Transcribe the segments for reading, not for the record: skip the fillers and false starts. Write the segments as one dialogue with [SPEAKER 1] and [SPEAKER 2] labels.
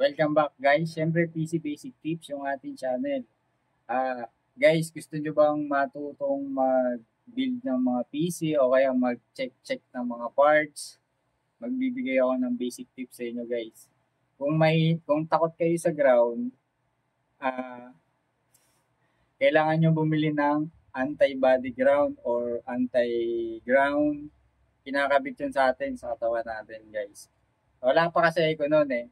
[SPEAKER 1] Welcome back guys. Siyempre PC Basic Tips yung ating channel. Guys, gusto nyo bang matutong mag-build ng mga PC o kaya mag-check ng mga parts? Magbibigay ako ng basic tips sa inyo guys. Kung takot kayo sa ground, ah, kailangan nyo bumili ng anti-body ground or anti-ground. Kinakabit yun sa atin, sa katawan natin guys. Wala pa kasi ako noon eh.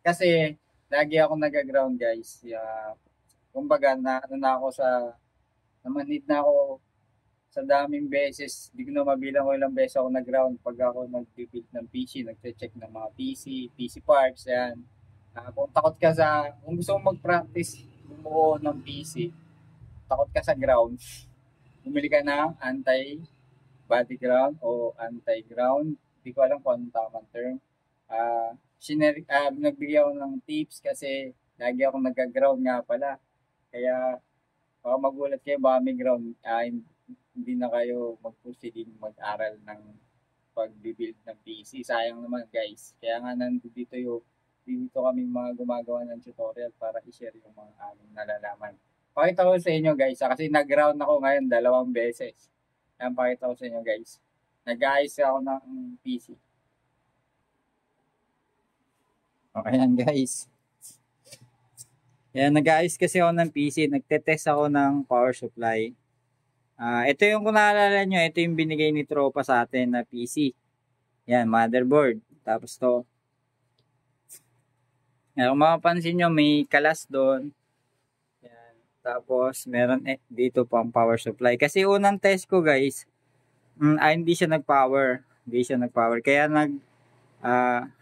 [SPEAKER 1] Kasi lagi ako nag-ground guys. Kumbaga ano na ako namanid na ako sa daming beses. Hindi ko na mabilang ko ilang beses ako nag-ground pag ako nag-build ng PC, nag-check ng mga PC parts, yan. Kung gusto mong mag-practice bumuo ng PC, takot ka sa ground, bumili ka ng anti-body ground o anti-ground. Hindi ko alam kung anong tamang term. Nagbigay ako ng tips kasi lagi ako nag-ground nga pala. Kaya baka magulat kayo, baka may ground. Hindi na kayo mag-proceed mag-aral ng pag-build ng PC. Sayang naman guys. Kaya nga dito kami mga gumagawa ng tutorial para i-share yung mga aming nalalaman. Pakita ko sa inyo guys, kasi nag-ground ako ngayon 2 beses. Yan, pakita ko sa inyo guys. Nag-ayos ako ng PC. Okay yan guys. Yan, nag-ayos kasi ako ng PC. Nagte-test ako ng power supply. Ito yung kung naalala nyo, ito yung binigay ni Tropa sa atin na PC. Yan, motherboard. Tapos to. Yan, kung mapapansin nyo, may kalas doon. Yan. Tapos, meron dito pang power supply. Kasi unang test ko guys, hindi siya nag-power. Kaya nag-test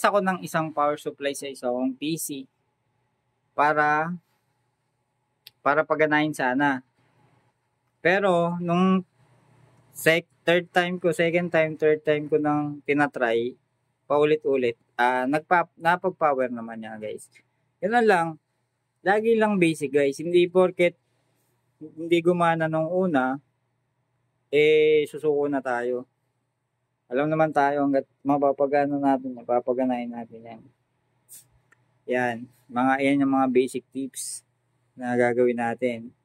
[SPEAKER 1] ako ng isang power supply sa isang PC para paganahin sana. Pero nung third time ko nang tinatry paulit-ulit, napag-power naman niya guys. Ganun lang. Lagi lang basic guys. Hindi porket hindi gumana nung una, susuko na tayo. Alam naman tayo hanggat mapapaganahin natin yan. Yan. Yan yung mga basic tips na gagawin natin.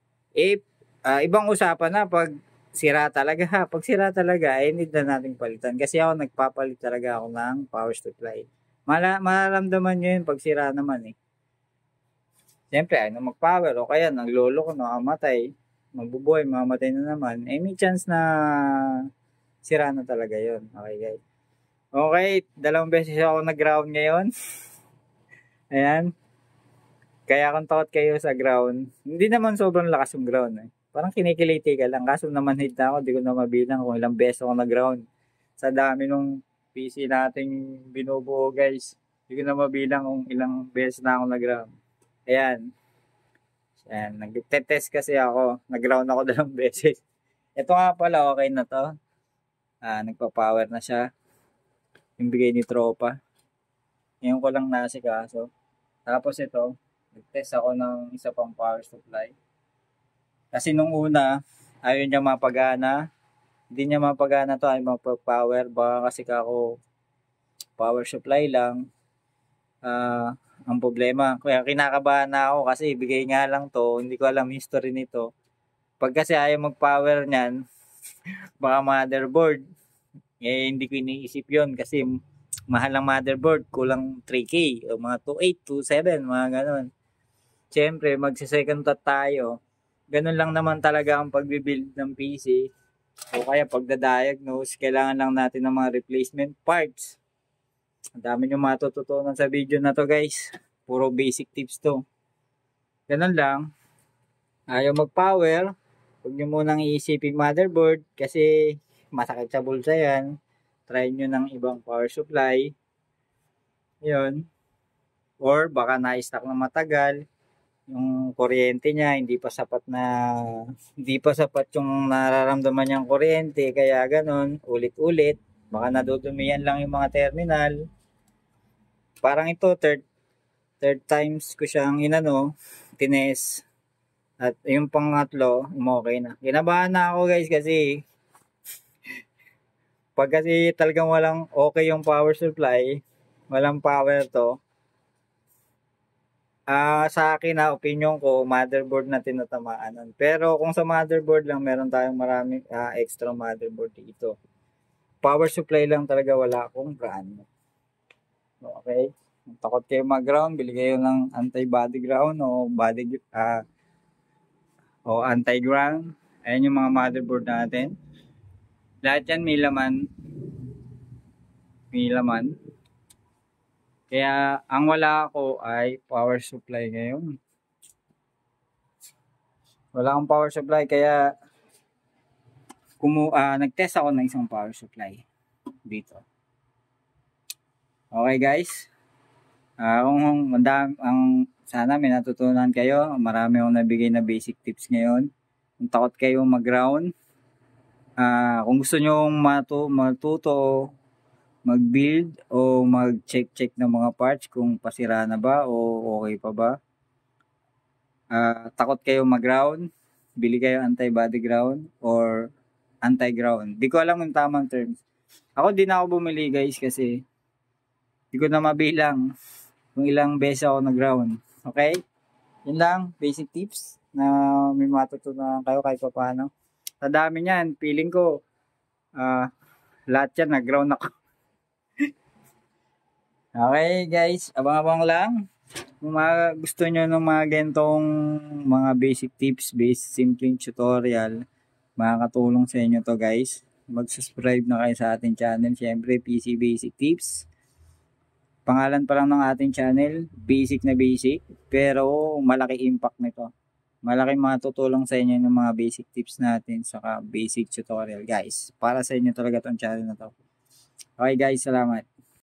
[SPEAKER 1] Ibang usapan na pag sira talaga. Pag sira talaga, need na nating palitan. Kasi ako nagpapalit talaga ako ng power supply. Mararamdaman nyo yun pag sira naman eh. Siyempre, mag-power o kaya naglolo ko, nakamatay. Magbubuhay, mamamatay na naman. May chance na sira na talaga yun. Okay guys. Okay, 2 beses ako nag-ground ngayon. Ayan. Kaya kung takot kayo sa ground, hindi naman sobrang lakas yung ground eh. Parang kinikiliti ka lang. Kaso naman hit na ako, di ko na mabilang kung ilang beses ako nag-ground. Sa dami nung PC nating binubuo guys. Di ko na mabilang kung ilang beses na ako nag-ground. Ayan. Ayan. Nag-test kasi ako. Nag-ground ako 2 beses. Ito nga pala, okay na to. Nagpa-power na siya. Yung bigay ni Tropa. Ngayon ko lang nasikaso. Tapos ito, nag-test ako ng isa pang power supply. Kasi nung una, ayaw niya mapagana. Hindi niya mapagana to, ayaw mapag-power. Baka kasi ako power supply lang. Ang problema, kaya kinakabahan na ako kasi bigay nga lang to. Hindi ko alam history nito. Pag kasi ayaw mag-power niyan, baka motherboard. Hindi ko iniisip yon kasi mahal ang motherboard, kulang 3K o mga 2.8, 2.7, mga ganun. Siyempre, magsa-second thought tayo. Ganun lang naman talaga ang pagbibuild ng PC. O kaya pagda-diagnose, kailangan lang natin ng mga replacement parts. Ang dami nyo matututunan sa video na to guys. Puro basic tips to. Ganun lang. Ayaw mag-power. Huwag nyo munang iisipin motherboard kasi masakit sa bulsa yan. Try nyo ng ibang power supply. Yun. Or baka na-stock na matagal. Yung kuryente niya, hindi pa sapat yung nararamdaman niyang kuryente. Kaya ganun, ulit-ulit. Baka nadudumihan lang yung mga terminal. Parang ito, third times ko siyang tines. At yung pangatlo, okay na. Kinabahan na ako guys kasi Pag kasi talagang walang okay yung power supply, walang power to, sa akin na opinion ko, motherboard na tinatamaan nun. Pero kung sa motherboard lang, meron tayong maraming extra motherboard dito. Power supply lang talaga wala akong brand. Okay? Kung takot kayo mag-ground, bili kayo ng anti-body ground o anti-ground. Ayan yung mga motherboard natin. Lahat yan may laman. May laman. Kaya ang wala ako ay power supply ngayon. Wala akong power supply kaya nag-test ako ng isang power supply dito. Okay guys. Kung sana may natutunan kayo. Marami akong nabigay na basic tips ngayon. Kung takot kayo mag-ground, kung gusto nyo matuto mag-build o mag-check ng mga parts kung pasira na ba o okay pa ba. Takot kayo mag-ground, bili kayo anti-body ground or anti-ground. Di ko alam yung tamang terms. Ako din ako bumili guys kasi di ko na mabilang kung ilang beses ako nag-ground. Okay? Yun lang, basic tips na may matutunan kayo kahit pa paano. Sa dami niyan, feeling ko lahat yan nag-ground ako. Okay guys, abang-abang lang. Kung gusto nyo ng mga gantong mga basic tips, simpleng tutorial, makakatulong sa inyo to guys. Mag-subscribe na kayo sa ating channel. Siyempre, PC Basic Tips. Pangalan pa lang ng ating channel, basic na basic, pero malaki impact nito. Malaking matutulong sa inyo ng mga basic tips natin saka basic tutorial guys. Para sa inyo talaga tong channel na to. Okay guys, salamat.